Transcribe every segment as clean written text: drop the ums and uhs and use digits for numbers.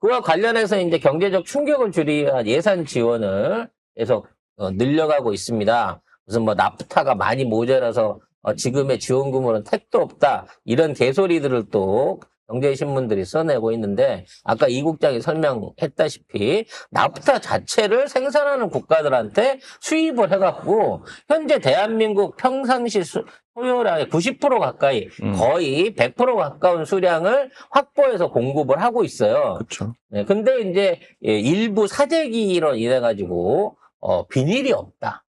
그와 관련해서 이제 경제적 충격을 줄이기 위한 예산 지원을 계속 늘려가고 있습니다. 무슨 뭐 나프타가 많이 모자라서 지금의 지원금으로는 택도 없다. 이런 개소리들을 또 경제신문들이 써내고 있는데 아까 이 국장이 설명했다시피 나프타 자체를 생산하는 국가들한테 수입을 해갖고 현재 대한민국 평상시 소요량의 90% 가까이 거의 100% 가까운 수량을 확보해서 공급을 하고 있어요. 그렇죠. 네, 근데 이제 일부 사재기로 인해 가지고 비닐이 없다.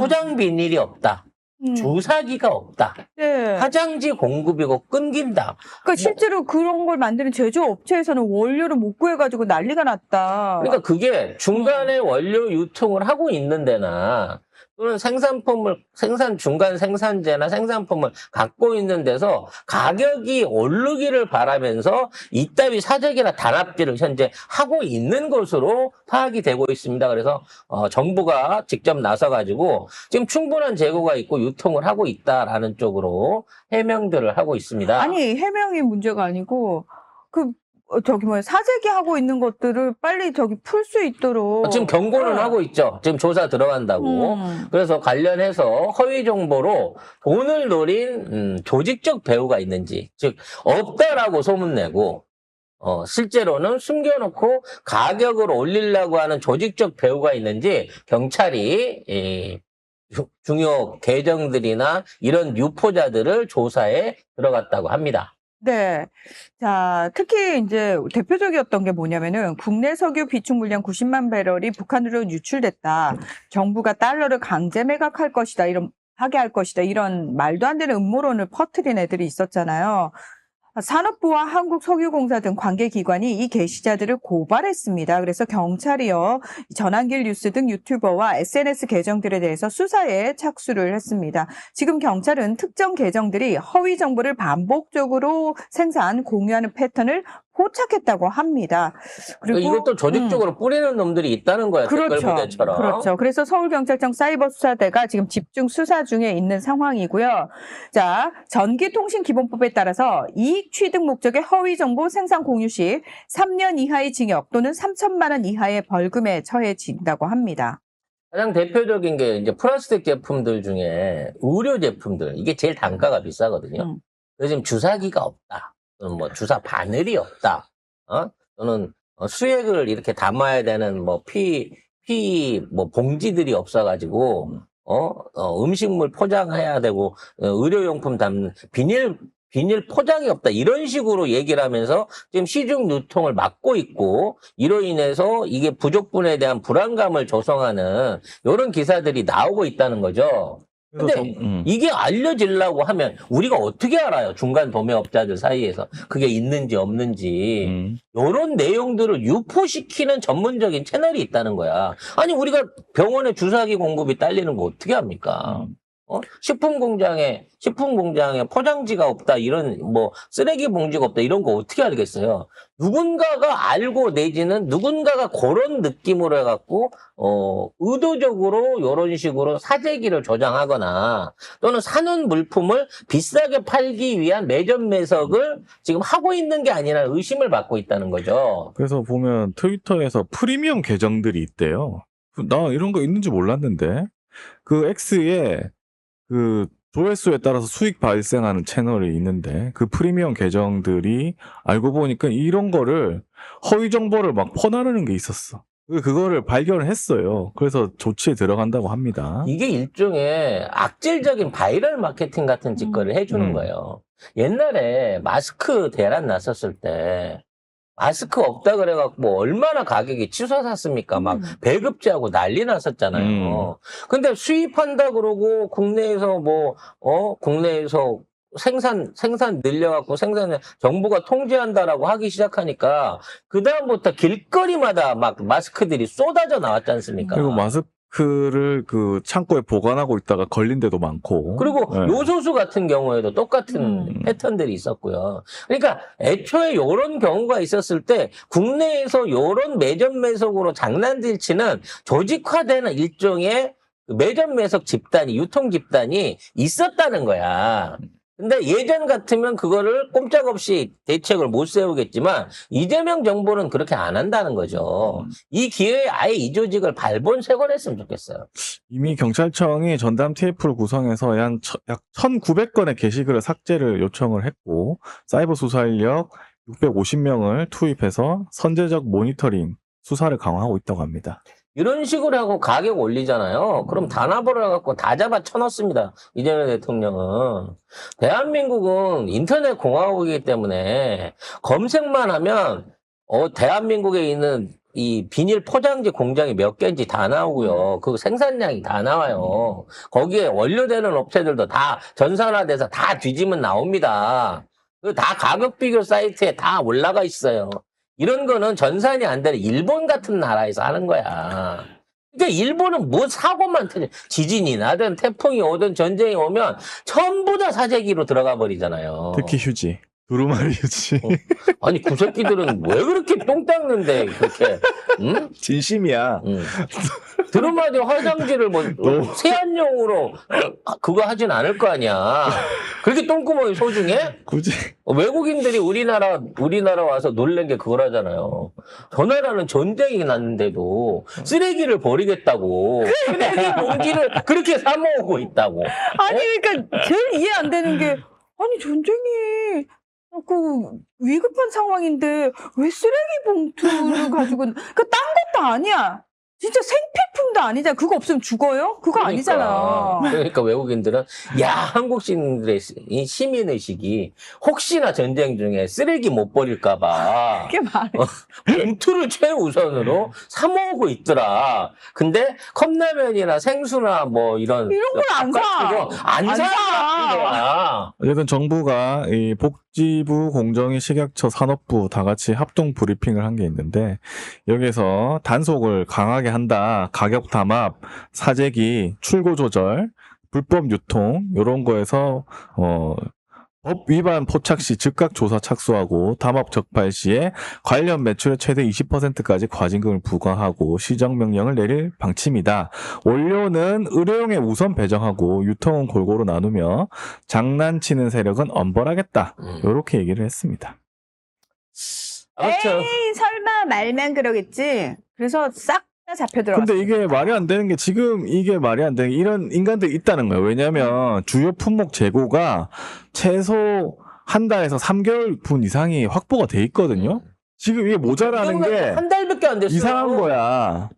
포장 비닐이 없다. 주사기가 없다. 네. 화장지 공급이고 끊긴다. 그러니까 실제로 그런 걸 만드는 제조업체에서는 원료를 못 구해가지고 난리가 났다. 그러니까 그게 중간에 원료 유통을 하고 있는 데나 또는 생산 중간 생산재나 생산품을 갖고 있는 데서 가격이 오르기를 바라면서 이따위 사재기나 단합질을 현재 하고 있는 것으로 파악이 되고 있습니다. 그래서 정부가 직접 나서가지고 지금 충분한 재고가 있고 유통을 하고 있다라는 쪽으로 해명들을 하고 있습니다. 아니 해명이 문제가 아니고 사재기 하고 있는 것들을 빨리 풀 수 있도록 지금 경고는 하고 있죠. 지금 조사 들어간다고. 그래서 관련해서 허위 정보로 돈을 노린 조직적 배후가 있는지, 즉 없다라고 소문내고 실제로는 숨겨놓고 가격을 올리려고 하는 조직적 배후가 있는지 경찰이 중요 계정들이나 이런 유포자들을 조사에 들어갔다고 합니다. 네. 자, 특히 이제 대표적이었던 게 뭐냐면은 국내 석유 비축 물량 90만 배럴이 북한으로 유출됐다. 정부가 달러를 강제 매각할 것이다. 하게 할 것이다. 이런 말도 안 되는 음모론을 퍼뜨린 애들이 있었잖아요. 산업부와 한국석유공사 등 관계기관이 이 게시자들을 고발했습니다. 그래서 경찰이요, 전환길 뉴스 등 유튜버와 SNS 계정들에 대해서 수사에 착수를 했습니다. 지금 경찰은 특정 계정들이 허위 정보를 반복적으로 생산, 공유하는 패턴을 포착했다고 합니다. 그리고 이것도 조직적으로 뿌리는 놈들이 있다는 거야. 그렇죠. 댓글부대처럼. 그렇죠. 그래서 서울경찰청 사이버수사대가 지금 집중 수사 중에 있는 상황이고요. 자, 전기통신기본법에 따라서 이익 취득 목적의 허위 정보 생산 공유 시 3년 이하의 징역 또는 3천만 원 이하의 벌금에 처해진다고 합니다. 가장 대표적인 게 이제 플라스틱 제품들 중에 의료 제품들, 이게 제일 단가가 비싸거든요. 그래서 지금 주사기가 없다. 또는 뭐 주사 바늘이 없다. 또는 수액을 이렇게 담아야 되는 뭐 봉지들이 없어가지고 음식물 포장해야 되고 의료용품 담는 비닐 포장이 없다. 이런 식으로 얘기를 하면서 지금 시중 유통을 막고 있고 이로 인해서 이게 부족분에 대한 불안감을 조성하는 이런 기사들이 나오고 있다는 거죠. 근데 이게 알려지려고 하면 우리가 어떻게 알아요? 중간 도매업자들 사이에서 그게 있는지 없는지 이런 내용들을 유포시키는 전문적인 채널이 있다는 거야. 아니 우리가 병원에 주사기 공급이 딸리는 거 어떻게 합니까? 식품 공장에 포장지가 없다, 이런 쓰레기 봉지가 없다, 이런 거 어떻게 알겠어요? 누군가가 알고 내지는 누군가가 그런 느낌으로 해갖고 의도적으로 이런 식으로 사재기를 조장하거나 또는 사는 물품을 비싸게 팔기 위한 매점 매석을 지금 하고 있는 게 아니라 의심을 받고 있다는 거죠. 그래서 보면 트위터에서 프리미엄 계정들이 있대요. 나 이런 거 있는지 몰랐는데 그 X에 그 조회수에 따라서 수익 발생하는 채널이 있는데 그 프리미엄 계정들이 알고 보니까 이런 거를 허위 정보를 막 퍼나르는 게 있었어. 그거를 발견을 했어요. 그래서 조치에 들어간다고 합니다. 이게 일종의 악질적인 바이럴 마케팅 같은 짓거리를 해주는 거예요. 옛날에 마스크 대란 났었을 때 마스크 없다 그래갖고 얼마나 가격이 치솟았습니까? 막 배급제하고 난리 났었잖아요. 근데 수입한다 그러고 국내에서 국내에서 생산 늘려갖고 정부가 통제한다라고 하기 시작하니까 그다음부터 길거리마다 막 마스크들이 쏟아져 나왔지 않습니까? 그리고 마스크를 그 창고에 보관하고 있다가 걸린 데도 많고. 그리고 네. 요소수 같은 경우에도 똑같은 패턴들이 있었고요. 그러니까 애초에 이런 경우가 있었을 때 국내에서 이런 매점 매석으로 장난질 치는 조직화되는 일종의 매점 매석 집단이, 유통 집단이 있었다는 거야. 근데 예전 같으면 그거를 꼼짝없이 대책을 못 세우겠지만 이재명 정부는 그렇게 안 한다는 거죠. 이 기회에 아예 이 조직을 발본색원했으면 좋겠어요. 이미 경찰청이 전담 TF를 구성해서 약 1,900건의 게시글을 삭제를 요청을 했고 사이버 수사 인력 650명을 투입해서 선제적 모니터링 수사를 강화하고 있다고 합니다. 이런 식으로 하고 가격 올리잖아요. 그럼 단합을 해갖고 다 잡아 쳐넣습니다. 이재명 대통령은. 대한민국은 인터넷 공화국이기 때문에 검색만 하면 대한민국에 있는 이 비닐 포장지 공장이 몇 개인지 다 나오고요. 그 생산량이 다 나와요. 거기에 원료되는 업체들도 다 전산화돼서 다 뒤지면 나옵니다. 그 다 가격 비교 사이트에 다 올라가 있어요. 이런 거는 전산이 안 되는 일본 같은 나라에서 하는 거야. 그러니까 일본은 뭐 사고만 터져. 지진이 나든 태풍이 오든 전쟁이 오면 전부 다 사재기로 들어가 버리잖아요. 특히 휴지. 두루마리 휴지. 아니 그 새끼들은 왜 그렇게 똥 닦는데 그렇게 응? 진심이야. 두루마리 화장지를 뭐 세안용으로 그거 하진 않을 거 아니야. 그렇게 똥구멍이 소중해? 굳이. 외국인들이 우리나라 와서 놀란 게 그거라잖아요. 저 나라는 전쟁이 났는데도 쓰레기를 버리겠다고 쓰레기 봉지를 그렇게 사 모으고 있다고. 아니 그러니까 제일 이해 안 되는 게 아니 전쟁이 그 위급한 상황인데 왜 쓰레기 봉투를 가지고 그 딴 것도 아니야. 진짜 생필품도 아니잖아. 그거 없으면 죽어요? 그거 아니잖아. 그러니까 외국인들은 야 한국 시민들의 이 시민의식이 혹시나 전쟁 중에 쓰레기 못 버릴까 봐 그게 말이야. 봉투를 최우선으로 사 모으고 있더라. 근데 컵라면이나 생수나 뭐 이런 걸 안 사. 안 사. 어쨌든 정부가 이 복지부, 공정위, 식약처, 산업부 다 같이 합동 브리핑을 한 게 있는데 여기서 단속을 강하게 한다. 가격 담합, 사재기, 출고 조절, 불법 유통 이런 거에서 법 위반 포착 시 즉각 조사 착수하고 담합 적발 시에 관련 매출의 최대 20%까지 과징금을 부과하고 시정명령을 내릴 방침이다. 원료는 의료용에 우선 배정하고 유통은 골고루 나누며 장난치는 세력은 엄벌하겠다. 이렇게 얘기를 했습니다. 아무튼 에이 설마 말만 그러겠지. 그래서 싹 다 잡혀 들어갔어. 근데 이게 말이 안 되는 게 지금 이게 말이 안 되는 게 이런 인간들이 있다는 거예요. 왜냐하면 주요 품목 재고가 최소 한 달에서 3개월 분 이상이 확보가 돼 있거든요. 지금 이게 모자라는 게 한 달밖에 안 됐어요. 이상한 거야.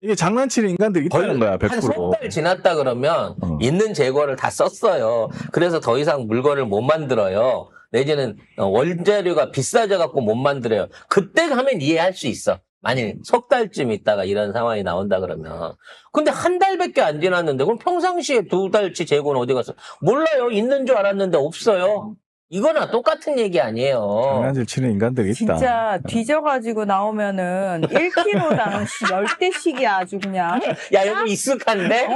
이게 장난치는 인간들이 있다는 거야, 100%. 한 석 달 지났다 그러면 있는 재고를 다 썼어요. 그래서 더 이상 물건을 못 만들어요. 내지는 원재료가 비싸져 갖고 못 만들어요. 그때 가면 이해할 수 있어. 만약 석 달쯤 있다가 이런 상황이 나온다 그러면. 근데 한 달밖에 안 지났는데 그럼 평상시에 2달치 재고는 어디 갔어? 몰라요. 있는 줄 알았는데 없어요. 이거나 똑같은 얘기 아니에요. 장난질 치는 인간들이 있다. 진짜 뒤져가지고 나오면은 1kg당 10대씩이야 아주 그냥. 야 여기 익숙한데?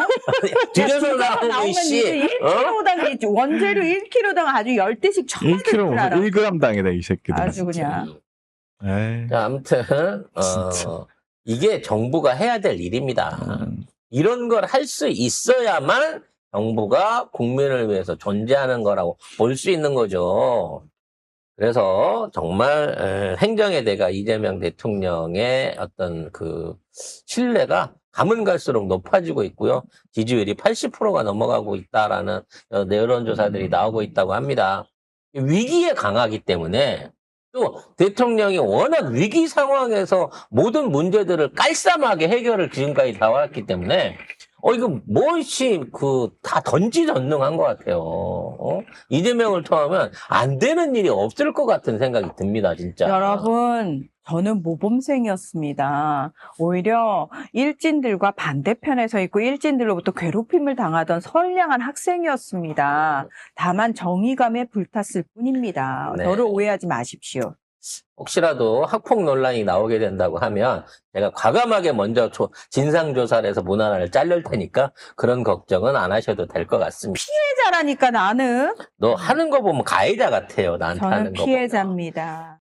뒤져서 나오는 씨. 1kg당 원재료 1kg당 아주 10대씩 처음 1kg 무슨 1g 당이다 이 새끼들. 아주 그냥. 에이. 자, 아무튼 이게 정부가 해야 될 일입니다. 이런 걸 할 수 있어야만 정부가 국민을 위해서 존재하는 거라고 볼 수 있는 거죠. 그래서 정말 행정의 대가 이재명 대통령의 어떤 그 신뢰가 가면 갈수록 높아지고 있고요. 지지율이 80%가 넘어가고 있다라는 여론조사들이 나오고 있다고 합니다. 위기에 강하기 때문에 또 대통령이 워낙 위기 상황에서 모든 문제들을 깔쌈하게 해결을 지금까지 나왔기 때문에 이거 뭐시 다 전지전능한 것 같아요. 이재명을 통하면 안 되는 일이 없을 것 같은 생각이 듭니다, 진짜. 여러분, 저는 모범생이었습니다. 오히려 일진들과 반대편에 서 있고 일진들로부터 괴롭힘을 당하던 선량한 학생이었습니다. 다만 정의감에 불탔을 뿐입니다. 네. 저를 오해하지 마십시오. 혹시라도 학폭 논란이 나오게 된다고 하면 제가 과감하게 먼저 진상조사를 해서 문화를 자를 테니까 그런 걱정은 안 하셔도 될 것 같습니다. 피해자라니까 나는. 너 하는 거 보면 가해자 같아요. 나한테 하는 저는 거 보면. 피해자입니다.